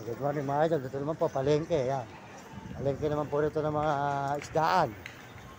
Good morning mga idol, dito naman po palengke, yan. Palengke naman po rito ng mga isdaan.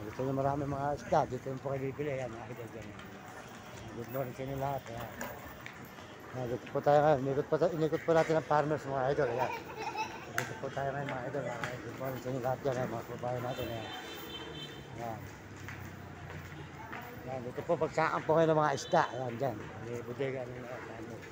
Dito na marami mga isda, dito naman po kayo bibili, yan mga idol. Yan. Good morning sa inyo lahat, yan. Dito po tayo ngayon, inikot po natin ang farmers mga idol, yan. Dito po tayo ngayon mga idol, yan. Good morning sa inyo lahat yan, mga kababayan natin, yan. Yan. Yan, dito po pagsakan po kayo ng mga isda, yan dyan. May bodega ng mga farmers.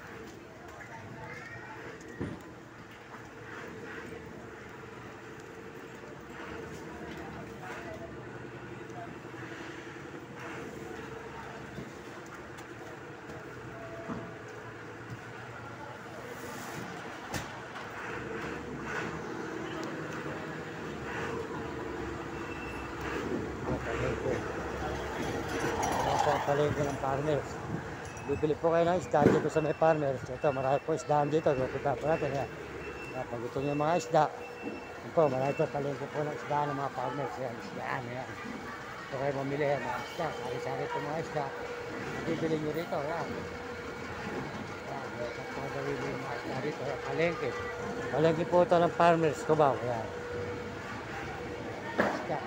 Palengke ng farmers. Bibili po kayo ng isda dito sa may farmers. Ito, marami po isdaan dito. Pupunta po natin. Yan. Pag gusto nyo yung mga isda, yan po, marami ito palengke po ng isda ng mga farmers. Yan, isdaan. Yan. Ito kayo mamili yan, mga isda. Sari-sari po mga isda. Bibili nyo rito. Yan. Yan. Ito po nabili yung mga isda dito. Yan, palengke. Palengke po ito ng farmers. Cubao. Yan. Isda.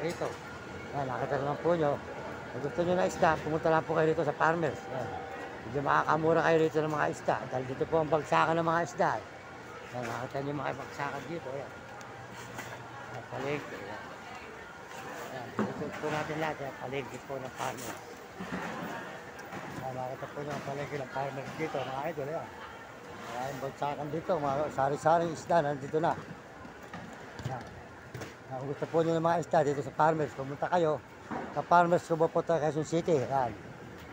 Rito. Yan, nakita naman po nyo. Kung gusto nyo na isda, pumunta lang po kayo dito sa farmers. Yan. Medyo makakamura kayo dito ng mga isda. Dahil dito po ang bagsakan ng mga isda. Yan, nakita nyo mga bagsakan dito. Yan. Yan, palengke. Yan. Yan, dito po natin lahat. Yan, palengke po ng farmers. Yan, nakita po nyo ang palengke ng farmers dito, mga idol. Yan. Maraming bagsakan dito. Mga sari-saring isda, nandito na. Yan. Kung gusto po nyo ng mga isda dito sa farmers, pumunta kayo sa farmers Cubao po tayo, Quezon City. Yan.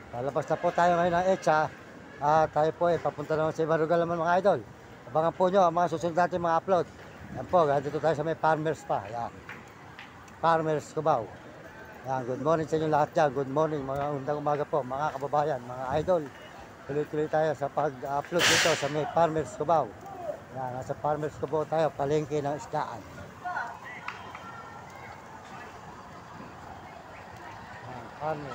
Palabas na po tayo ngayon ng EDSA. Tayo po papunta naman sa ibang lugar naman mga idol. Abangan po nyo ang mga susunod natin mga upload. Yan po, dito tayo sa may farmers pa. Yan. Farmers Cubao. Yan, good morning sa inyo lahat dyan. Good morning, mga undang umaga po, mga kababayan, mga idol. Tuloy-tuloy tayo sa pag-upload dito sa may farmers Cubao. Yan, nasa farmers Cubao tayo, palengke ng isdaan. Farmers.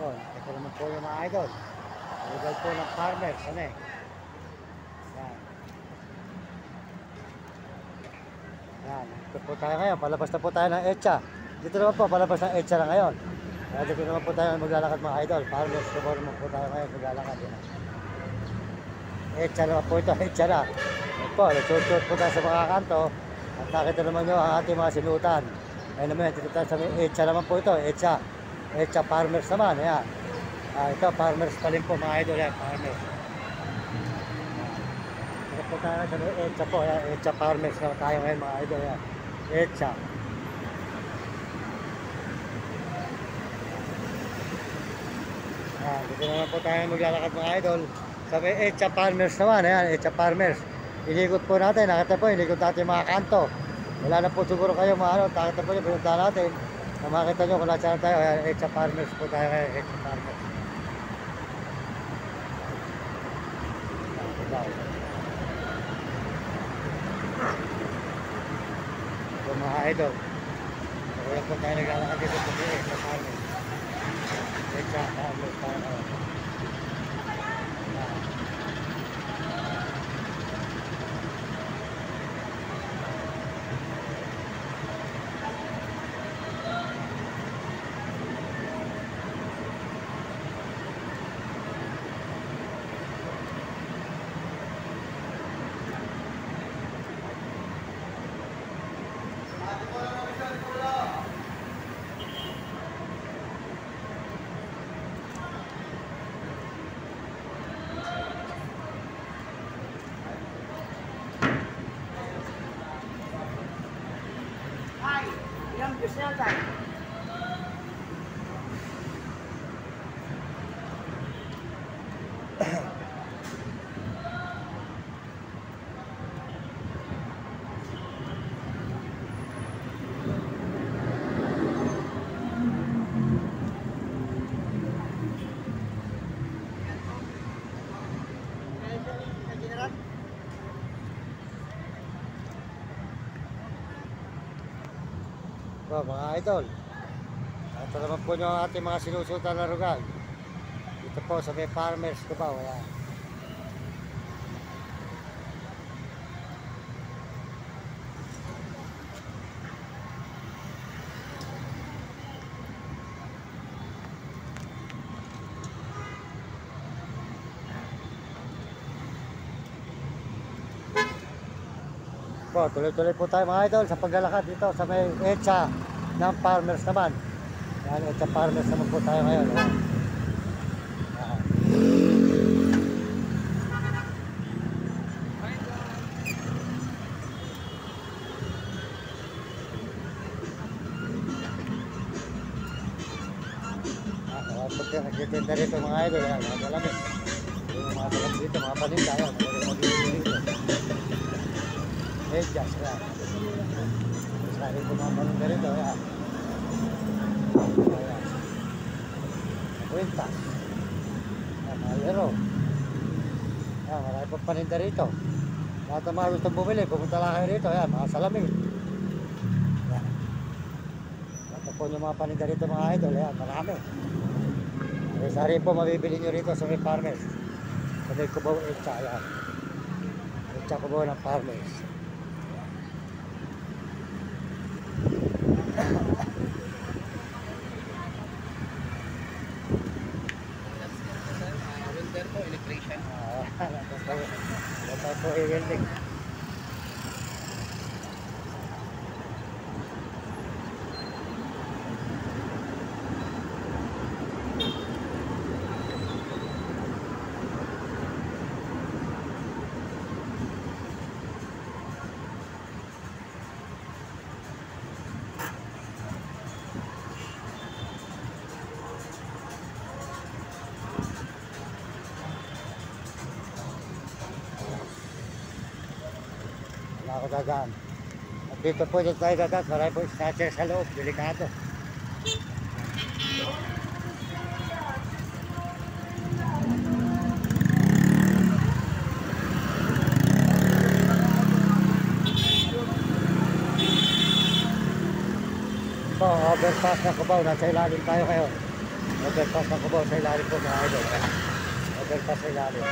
Ito naman po yung mga idol. Lugar po ng farmers. Ano eh? Yan. Yan. Ito po tayo ngayon. Palabas na po tayo ng EDSA. Dito naman po, palabas ng EDSA na ngayon. Kaya dito naman po tayo maglalakad mga idol. Farmers, Cubao naman po tayo ngayon maglalakad. EDSA naman po ito, EDSA na. Ito po, nagsusot po tayo sa mga kanto. At nakita naman nyo ang ating mga sinutan. Ngayon naman, dito tayo sa EDSA naman po ito, EDSA. EDSA farmers naman, ayan. Ito, farmers pa rin po mga idol, yan, farmers. Dito po tayo sa EDSA po, ayan, EDSA farmers naman tayo ngayon mga idol, yan. EDSA. Dito naman po tayo maglalakad mga idol. Sabi, EDSA farmers naman. Ayan, EDSA farmers. Inikot po natin. Nakita po, inikot natin mga kanto. Wala na po siguro kayo mga ano. Nakita po nyo, pinunta natin. Na makita nyo kung nasaan tayo. Ayan, EDSA farmers po tayo ngayon. EDSA farmers. Ito mga idol. Wala po tayo naglalakad dito po EDSA farmers. EDSA farmers tayo ngayon. Ilang views na tayo? po mga idol. Ito naman po yung ating mga sinusutan na rugal. Dito po sa may Farmers Cubao. Ayan. Po, tuloy-tuloy po tayo mga idol sa paglalakad dito sa may EDSA ng Farmers naman. Yan, EDSA Farmers naman po tayo ngayon. Ayan. Ayan. Nagtitinda rito mga idol. Ayan, mga malamig. Yung mga malamig dito, mga paninda. Ayan, mga dito. Medyas, ayan. Sabi ko mga paninda rito, ayan. Ayan. Kwintas. Ayan, mga lero. Ayan, marami pang paninda rito. Lahat ng mga gustong bumili, pumunta lang kayo rito. Ayan, mga salamin. Ayan. Lahat po yung mga paninda rito mga idol. Ayan, marami. Sari po mabibili nyo rito sa may Farmers. Sa may Cubao EDSA. Ayan. EDSA Cubao ng Farmers. Winter po, electrician. Ito po i-welding. Wala ako gagaan. At dito po dito tayo gagaan. Marami po snatcher sa loob. Delikado. Po, overpass ng Cubao. Nasa ilalim tayo ngayon. Overpass ng Cubao. Sa ilalim po mga idol. Overpass sa ilalim.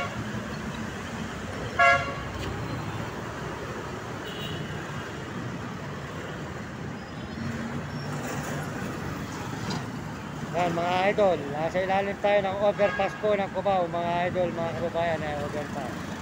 Yan mga idol, nasa ilalim tayo ng overpass po ng Cubao, mga idol, mga kababayan na overpass.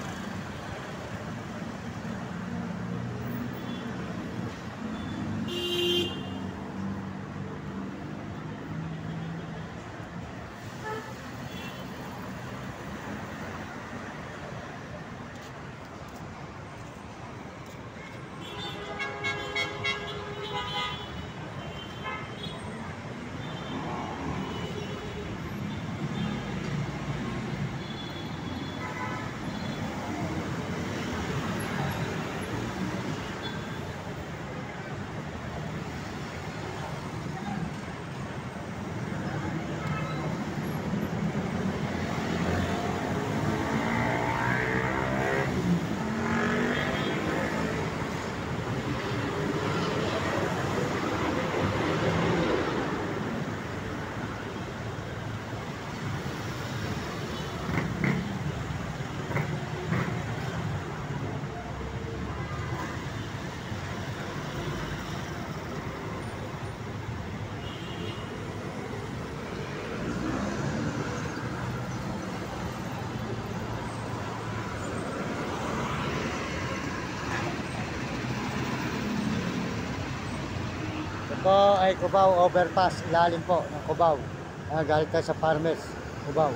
Ito ay Cubao overpass, ilalim po ng Cubao. Galing tayo sa Farmers, Cubao.